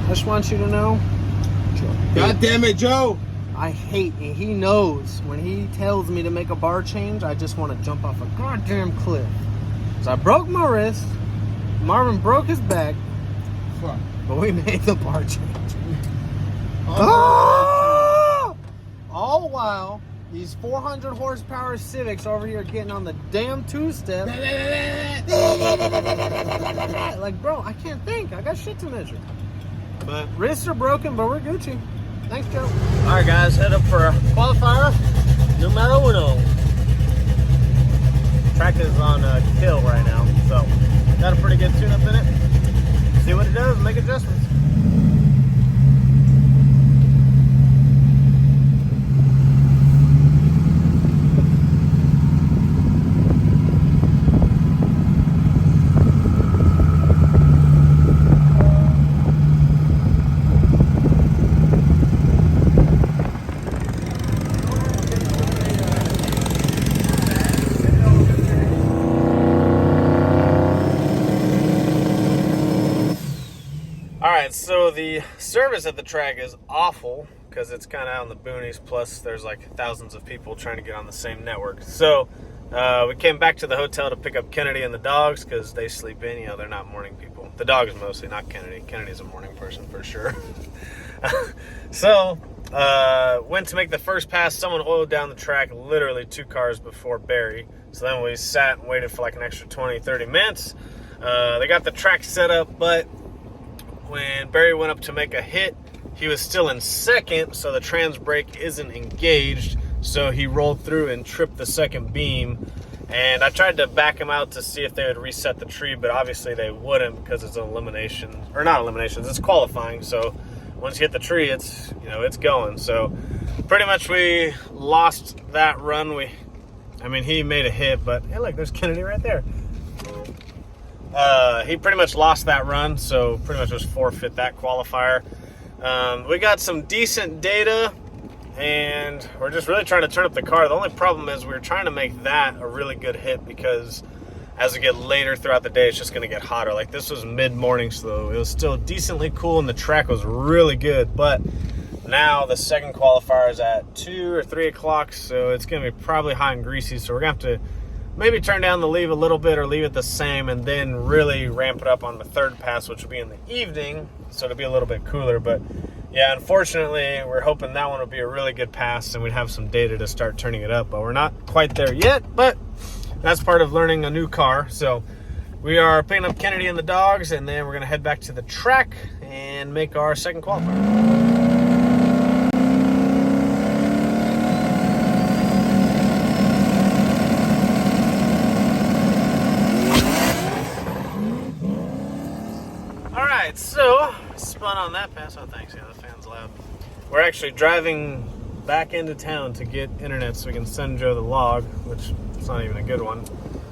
just want you to know. God damn it, Joe! I hate, and he knows, when he tells me to make a bar change, I just want to jump off a goddamn cliff. So I broke my wrist, Marvin broke his back, but we made the bar change. All while these 400 horsepower Civics over here getting on the damn two-step. Like, bro, I can't think. I got shit to measure. But wrists are broken, but we're Gucci. Thanks, Joe. All right, guys, head up for a qualifier. Numero uno. Track is on kill right now, so got a pretty good tune-up in it. See what it does, make adjustments. Alright, so the service at the track is awful because it's kind of out in the boonies, plus there's like thousands of people trying to get on the same network. So we came back to the hotel to pick up Kennedy and the dogs because they sleep in. You know, they're not morning people. The dogs mostly, not Kennedy. Kennedy's a morning person for sure. So went to make the first pass. Someone oiled down the track literally 2 cars before Barry. So then we sat and waited for like an extra 20-30 minutes. They got the track set up, but when Barry went up to make a hit, he was still in second, so the trans brake isn't engaged, so he rolled through and tripped the second beam. And I tried to back him out to see if they would reset the tree, but obviously they wouldn't because it's an elimination, or not eliminations, it's qualifying. So once you hit the tree, it's, you know, it's going. So pretty much we lost that run. He made a hit, but hey, look, there's Kennedy right there. He pretty much lost that run, so pretty much just forfeit that qualifier. We got some decent data, and we're just really trying to turn up the car. The only problem is we're trying to make that a really good hit because as we get later throughout the day, it's just going to get hotter. Like, this was mid-morning, so it was still decently cool, and the track was really good. But now the second qualifier is at 2 or 3 o'clock, so it's going to be probably hot and greasy, so we're going to have to maybe turn down the leave a little bit or leave it the same and then really ramp it up on the third pass, which will be in the evening, so it'll be a little bit cooler. But yeah, unfortunately, we're hoping that one will be a really good pass and we'd have some data to start turning it up, but we're not quite there yet. But that's part of learning a new car. So we are picking up Kennedy and the dogs, and then we're going to head back to the track and make our second qualifier. So, spun on that pass. Oh, thanks. Yeah, the fan's loud. We're actually driving back into town to get internet so we can send Joe the log, which is not even a good one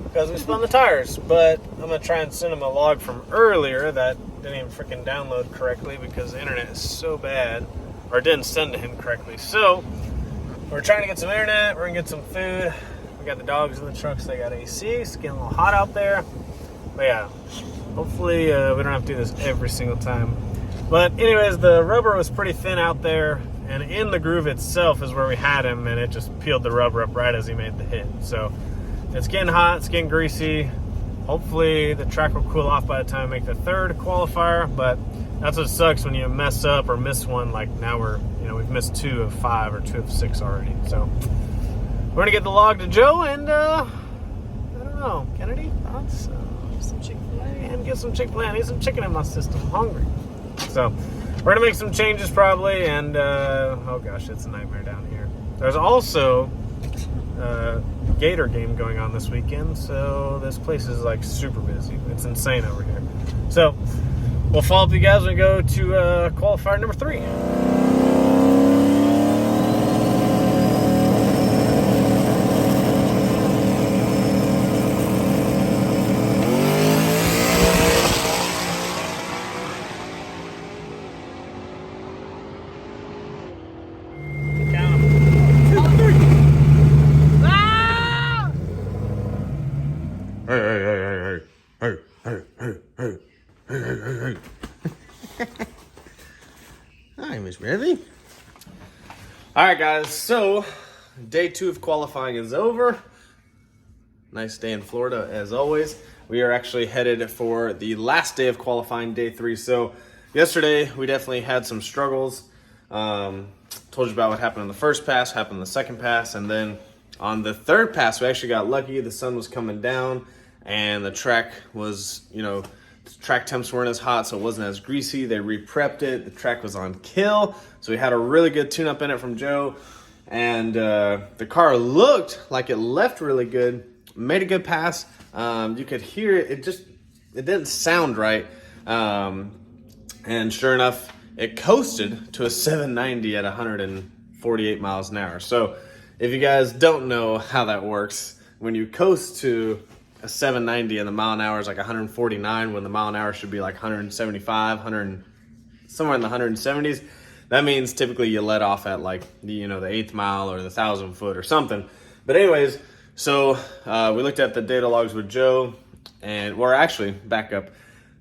because we spun the tires. But I'm going to try and send him a log from earlier that didn't even freaking download correctly because the internet is so bad, or didn't send to him correctly. So, we're trying to get some internet. We're going to get some food. We got the dogs in the truck, so they got AC. It's getting a little hot out there. But yeah. Hopefully we don't have to do this every single time. But anyways, the rubber was pretty thin out there, and in the groove itself is where we had him, and it just peeled the rubber up right as he made the hit. So it's getting hot, it's getting greasy. Hopefully the track will cool off by the time we make the third qualifier, but that's what sucks when you mess up or miss one. Like now we've missed 2 of 5 or 2 of 6 already. So we're gonna get the log to Joe, and I don't know, Kennedy, thoughts? Some Chick-fil-A, and get some Chick-fil-A. I need some chicken in my system. I'm hungry. So we're gonna make some changes probably, and oh gosh, it's a nightmare down here. There's also a Gator game going on this weekend, so this place is like super busy. It's insane over here. So we'll follow up with you guys when we go to qualifier number 3. Hi, Miss Revy. All right, guys. So, day 2 of qualifying is over. Nice day in Florida, as always. We are actually headed for the last day of qualifying, day 3. So, yesterday we definitely had some struggles. Told you about what happened in the first pass, happened in the second pass, and then on the third pass, we actually got lucky. The sun was coming down, and the track was, track temps weren't as hot, so it wasn't as greasy. They re-prepped it. The track was on kill, so we had a really good tune-up in it from Joe. And the car looked like it left really good, made a good pass. You could hear it. It didn't sound right. And sure enough, it coasted to a 790 at 148 miles an hour. So if you guys don't know how that works, when you coast to a 790 and the mile an hour is like 149, when the mile an hour should be like 175, somewhere in the 170s, that means typically you let off at like the 8th mile or the 1,000 foot or something. But anyways, so we looked at the data logs with Joe, and we're actually back up.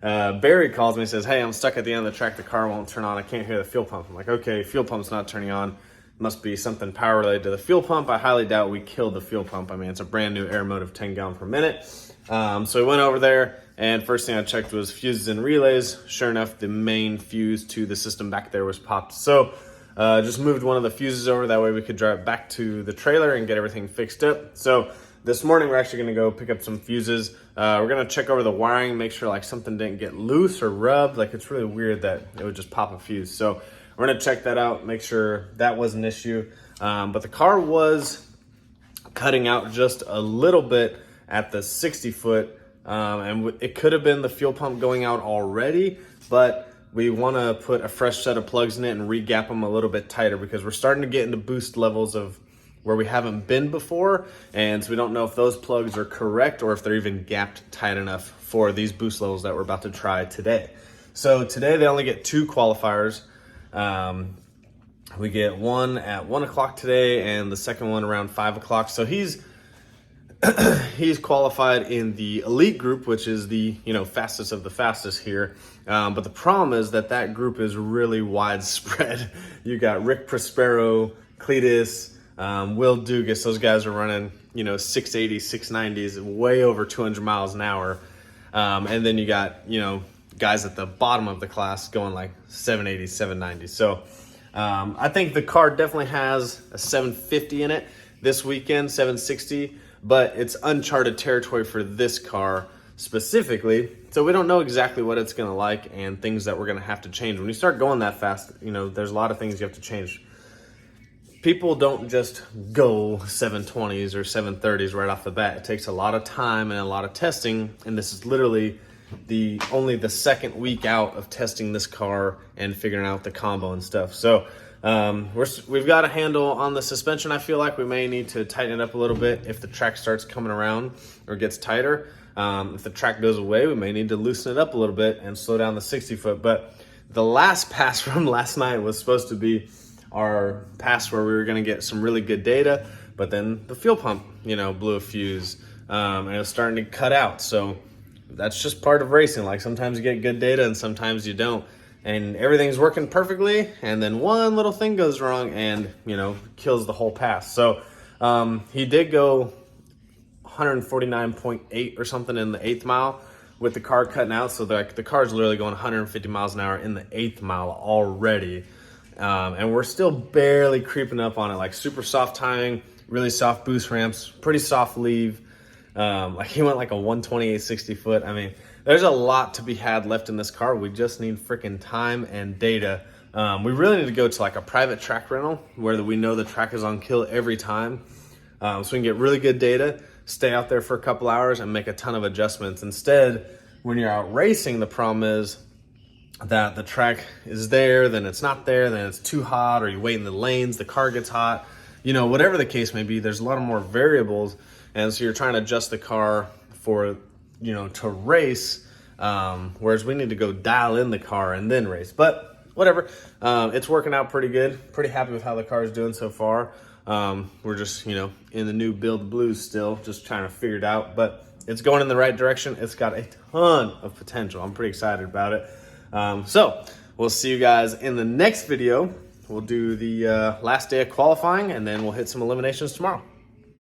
Barry calls me and says, "Hey, I'm stuck at the end of the track. The car won't turn on. I can't hear the fuel pump." I'm like, "Okay, fuel pump's not turning on. Must be something power related to the fuel pump." I highly doubt we killed the fuel pump. I mean, it's a brand new air motive 10 gallon per minute. So we went over there, and first thing I checked was fuses and relays. Sure enough, the main fuse to the system back there was popped. So just moved one of the fuses over. That way we could drive back to the trailer and get everything fixed up. So this morning we're actually going to go pick up some fuses. We're going to check over the wiring, make sure like something didn't get loose or rubbed. Like, it's really weird that it would just pop a fuse. So we're going to check that out, make sure that was an issue. But the car was cutting out just a little bit at the 60 foot. And it could have been the fuel pump going out already, but we want to put a fresh set of plugs in it and re-gap them a little bit tighter, because we're starting to get into boost levels of where we haven't been before. And so we don't know if those plugs are correct or if they're even gapped tight enough for these boost levels that we're about to try today. So today they only get 2 qualifiers. We get one at 1 o'clock today and the second one around 5 o'clock. So he's qualified in the elite group, which is the fastest of the fastest here. But the problem is that group is really widespread. You got Rick Prospero, Cletus, Will Dugas. Those guys are running 680s, 690s, way over 200 miles an hour. And then you got guys at the bottom of the class going like 780s, 790s. So I think the car definitely has a 750 in it this weekend, 760. But it's uncharted territory for this car specifically. So we don't know exactly what it's going to like and things that we're going to have to change. When you start going that fast, there's a lot of things you have to change. People don't just go 720s or 730s right off the bat. It takes a lot of time and a lot of testing. And this is literally only the second week out of testing this car and figuring out the combo and stuff. So we've got a handle on the suspension. I feel like we may need to tighten it up a little bit if the track starts coming around or gets tighter. If the track goes away, we may need to loosen it up a little bit and slow down the 60 foot. But the last pass from last night was supposed to be our pass where we were going to get some really good data, but then the fuel pump, blew a fuse, and it was starting to cut out. So that's just part of racing. Like, sometimes you get good data and sometimes you don't. And everything's working perfectly, and then one little thing goes wrong and, kills the whole pass. So he did go 149.8 or something in the 8th mile with the car cutting out. So the car's literally going 150 miles an hour in the 8th mile already. And we're still barely creeping up on it, like super soft timing, really soft boost ramps, pretty soft leave. Like, he went like a 128, 60 foot. I mean, there's a lot to be had left in this car. We just need freaking time and data. We really need to go to like a private track rental where we know the track is on kill every time. So we can get really good data, stay out there for a couple hours and make a ton of adjustments. Instead, when you're out racing, the problem is that the track is there, then it's not there, then it's too hot, or you wait in the lanes, the car gets hot, whatever the case may be. There's a lot of more variables. And so you're trying to adjust the car for, to race, whereas we need to go dial in the car and then race. But whatever, it's working out pretty good. Pretty happy with how the car is doing so far. We're just, in the new build blues still, just trying to figure it out. But it's going in the right direction. It's got a ton of potential. I'm pretty excited about it. So we'll see you guys in the next video. We'll do the last day of qualifying, and then we'll hit some eliminations tomorrow.